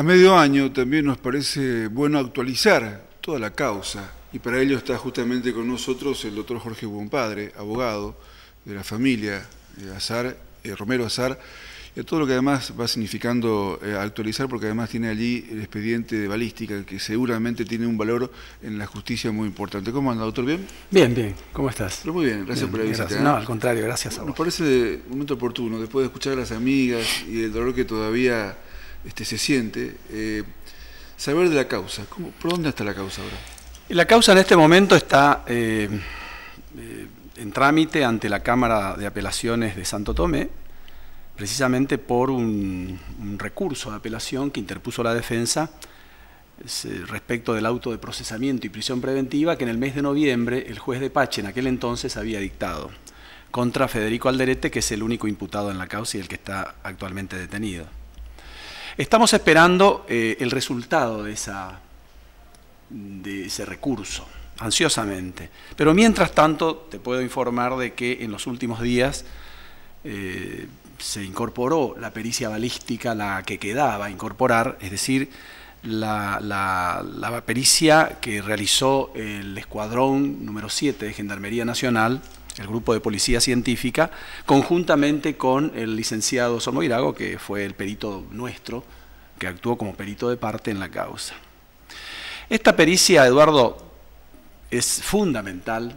A medio año también nos parece bueno actualizar toda la causa y para ello está justamente con nosotros el doctor Jorge Buonpadre, abogado de la familia Romero Azar, y todo lo que además va significando actualizar, porque además tiene allí el expediente de balística que seguramente tiene un valor en la justicia muy importante. ¿Cómo anda, doctor? ¿Bien? Bien, bien. ¿Cómo estás? Pero muy bien, gracias por la visita. No, al contrario, gracias a vos. Nos parece un momento oportuno, después de escuchar a las amigas y el dolor que todavía se siente, saber de la causa. ¿Por dónde está la causa ahora? La causa en este momento está en trámite ante la Cámara de Apelaciones de Santo Tomé, precisamente por un recurso de apelación que interpuso la defensa respecto del auto de procesamiento y prisión preventiva que en el mes de noviembre el juez de Pache en aquel entonces había dictado contra Federico Alderete, que es el único imputado en la causa y el que está actualmente detenido. Estamos esperando el resultado de ese recurso, ansiosamente. Pero mientras tanto, te puedo informar de que en los últimos días se incorporó la pericia balística, la que quedaba incorporar, es decir, la pericia que realizó el Escuadrón número 7 de Gendarmería Nacional, el Grupo de Policía Científica, conjuntamente con el licenciado Somoirago, que fue el perito nuestro, que actuó como perito de parte en la causa. Esta pericia, Eduardo, es fundamental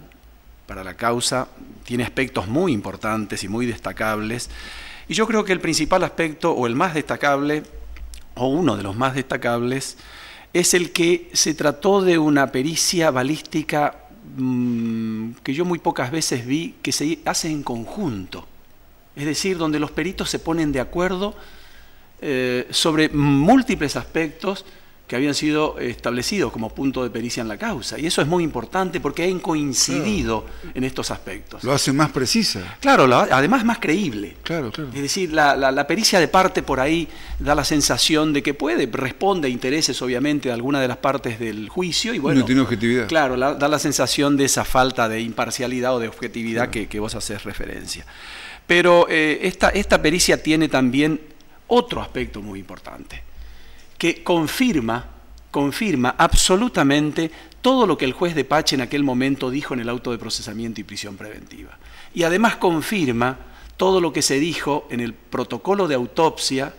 para la causa, tiene aspectos muy importantes y muy destacables, y yo creo que el principal aspecto, o el más destacable, o uno de los más destacables, es el que se trató de una pericia balística que yo muy pocas veces vi que se hace en conjunto, es decir, donde los peritos se ponen de acuerdo sobre múltiples aspectos que habían sido establecidos como punto de pericia en la causa. Y eso es muy importante porque han coincidido en estos aspectos. Lo hace más precisa. Claro, además más creíble. Claro, claro. Es decir, la pericia de parte por ahí da la sensación de que responde a intereses obviamente de alguna de las partes del juicio. Y bueno, no tiene objetividad. Claro, da la sensación de esa falta de imparcialidad o de objetividad que vos haces referencia. Pero esta pericia tiene también otro aspecto muy importante, que confirma absolutamente todo lo que el juez de Pache en aquel momento dijo en el auto de procesamiento y prisión preventiva. Y además confirma todo lo que se dijo en el protocolo de autopsia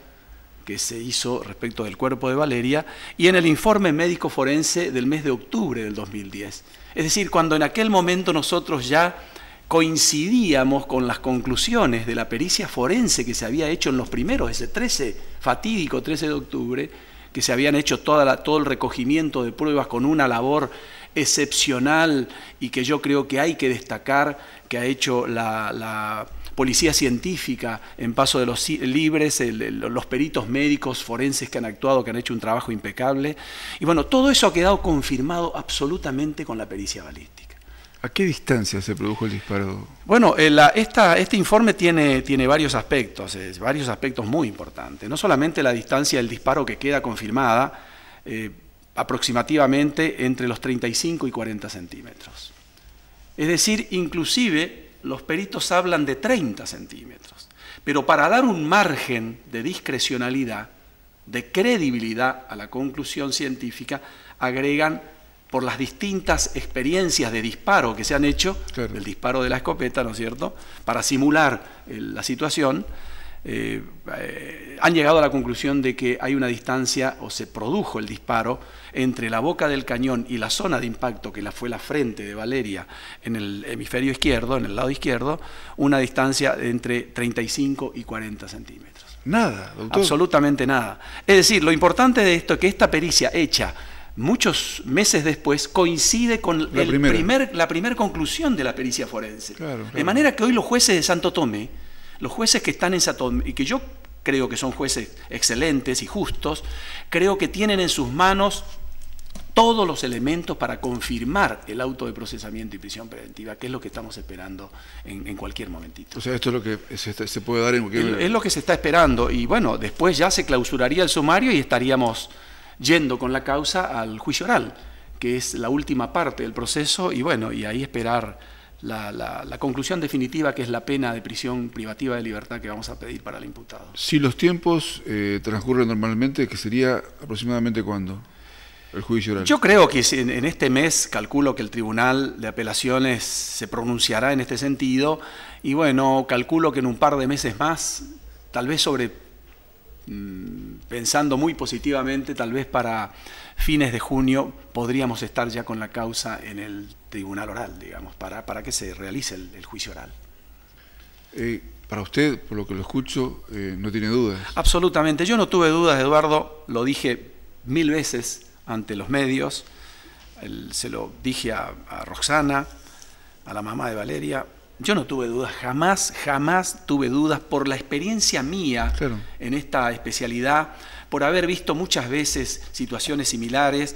que se hizo respecto del cuerpo de Valeria y en el informe médico forense del mes de octubre del 2010. Es decir, cuando en aquel momento nosotros ya coincidíamos con las conclusiones de la pericia forense que se había hecho en los primeros, ese fatídico 13 de octubre, que se habían hecho todo el recogimiento de pruebas con una labor excepcional y que yo creo que hay que destacar que ha hecho la Policía Científica en Paso de los Libres, los peritos médicos forenses que han actuado, que han hecho un trabajo impecable. Y bueno, todo eso ha quedado confirmado absolutamente con la pericia balística. ¿A qué distancia se produjo el disparo? Bueno, este informe tiene varios aspectos muy importantes. No solamente la distancia del disparo que queda confirmada, aproximadamente entre los 35 y 40 centímetros. Es decir, inclusive los peritos hablan de 30 centímetros. Pero para dar un margen de discrecionalidad, de credibilidad a la conclusión científica, agregan por las distintas experiencias de disparo que se han hecho, claro, el disparo de la escopeta, ¿no es cierto?, para simular la situación, han llegado a la conclusión de que hay una distancia, o se produjo el disparo, entre la boca del cañón y la zona de impacto, que fue la frente de Valeria en el hemisferio izquierdo, en el lado izquierdo, una distancia entre 35 y 40 centímetros. Nada, doctor. Absolutamente nada. Es decir, lo importante de esto es que esta pericia hecha muchos meses después coincide con la primera conclusión de la pericia forense. Claro, claro. De manera que hoy los jueces de Santo Tomé, los jueces que están en Santo Tomé, y que yo creo que son jueces excelentes y justos, creo que tienen en sus manos todos los elementos para confirmar el auto de procesamiento y prisión preventiva, que es lo que estamos esperando en cualquier momentito. O sea, esto es lo que se puede dar en cualquier... Es lo que se está esperando, y bueno, después ya se clausuraría el sumario y estaríamos yendo con la causa al juicio oral, que es la última parte del proceso, y bueno, y ahí esperar la conclusión definitiva, que es la pena de prisión privativa de libertad que vamos a pedir para el imputado. Si los tiempos transcurren normalmente, ¿que sería aproximadamente cuándo el juicio oral? Yo creo que en este mes, calculo que el Tribunal de Apelaciones se pronunciará en este sentido, y bueno, calculo que en un par de meses más, tal vez pensando muy positivamente, tal vez para fines de junio podríamos estar ya con la causa en el tribunal oral, digamos, para que se realice el juicio oral. Para usted, por lo que lo escucho, no tiene dudas. Absolutamente. Yo no tuve dudas, Eduardo, lo dije 1000 veces ante los medios, se lo dije a Roxana, a la mamá de Valeria. Yo no tuve dudas, jamás tuve dudas por la experiencia mía claro. en esta especialidad, por haber visto muchas veces situaciones similares,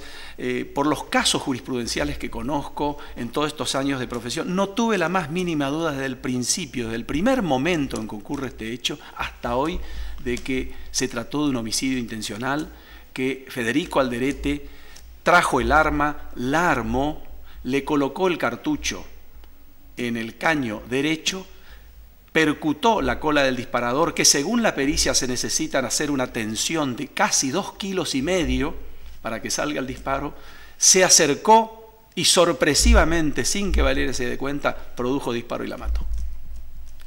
por los casos jurisprudenciales que conozco en todos estos años de profesión. No tuve la más mínima duda desde el principio, desde el primer momento en que ocurre este hecho, hasta hoy, de que se trató de un homicidio intencional, que Federico Alderete trajo el arma, la armó, le colocó el cartucho en el caño derecho, percutó la cola del disparador, que según la pericia se necesitan hacer una tensión de casi 2,5 kilos para que salga el disparo, se acercó y sorpresivamente, sin que Valeria se dé cuenta, produjo disparo y la mató.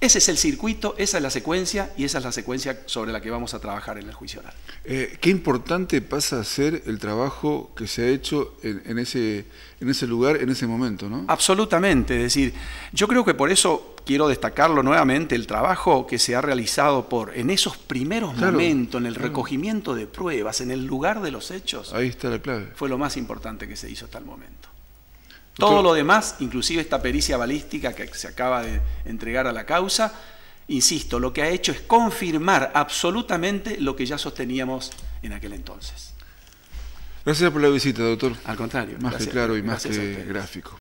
Ese es el circuito, esa es la secuencia, y esa es la secuencia sobre la que vamos a trabajar en el juicio oral. Qué importante pasa a ser el trabajo que se ha hecho en ese lugar, en ese momento, ¿no? Absolutamente, es decir, yo creo que por eso quiero destacarlo nuevamente, el trabajo que se ha realizado en esos primeros momentos, en el recogimiento de pruebas, en el lugar de los hechos. Ahí está la clave. Fue lo más importante que se hizo hasta el momento. Todo lo demás, inclusive esta pericia balística que se acaba de entregar a la causa, insisto, lo que ha hecho es confirmar absolutamente lo que ya sosteníamos en aquel entonces. Gracias por la visita, doctor. Al contrario. Más que claro y más que gráfico.